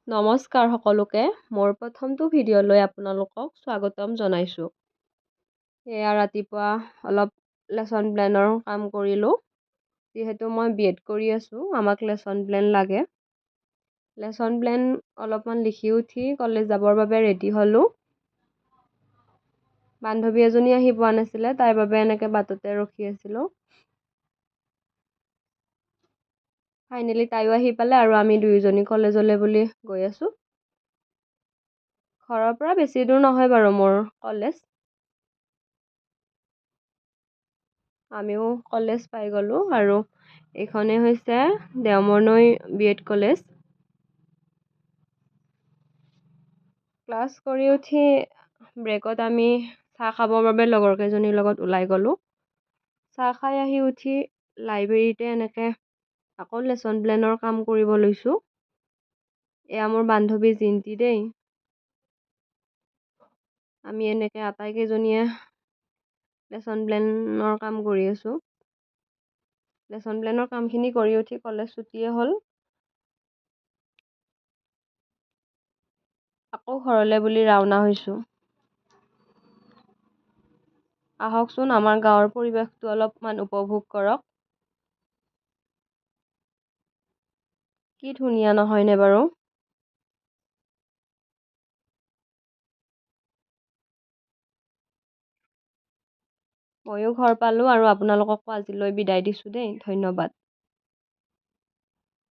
নমস্কাৰ সকলোকে। মোৰ প্ৰথমটো ভিডিঅ'লৈ আপোনালোকক স্বাগতম জনাইছোঁ। এয়া ৰাতিপুৱা অলপ লেচন প্লেনৰ কাম কৰিলোঁ। যিহেতু মই BEd কৰি আছোঁ, আমাক লেচন প্লেন লাগে। লেচন প্লেন অলপমান লিখি উঠি কলেজ যাবৰ বাবে ৰেডি হ'লোঁ। বান্ধৱী এজনী আহি পোৱা নাছিলে, তাইৰ বাবে এনেকৈ বাটতে ৰখি আছিলোঁ। ফাইনেলি তাইও আহি পালে আৰু আমি দুয়োজনী কলেজলৈ বুলি গৈ আছোঁ। ঘৰৰ পৰা বেছি দূৰ নহয় বাৰু মোৰ কলেজ। আমিও কলেজ পাই গ'লোঁ আৰু এইখনেই হৈছে দেওমৰনৈ BEd কলেজ। ক্লাছ কৰি উঠি ব্ৰেকত আমি চাহ খাবৰ বাবে লগৰ কেইজনীৰ লগত ওলাই গ'লোঁ। চাহ খাই আহি উঠি লাইব্ৰেৰীতে এনেকৈ আকৌ লেচন প্লেনৰ কাম কৰিব লৈছোঁ। এয়া মোৰ বান্ধৱী জিন্তি দেই। আমি এনেকৈ আটাইকেইজনীয়ে লেচন প্লেনৰ কাম কৰি আছোঁ। লেচন প্লেনৰ কামখিনি কৰি উঠি কলেজ ছুটিয়ে হ'ল। আকৌ ঘৰলৈ বুলি ৰাওনা হৈছোঁ। আহকচোন আমাৰ গাঁৱৰ পৰিৱেশটো অলপমান উপভোগ কৰক। কি ধুনীয়া নহয়নে বাৰু? ময়ো ঘৰ পালোঁ আৰু আপোনালোককো আজিলৈ বিদায় দিছোঁ দেই। ধন্যবাদ।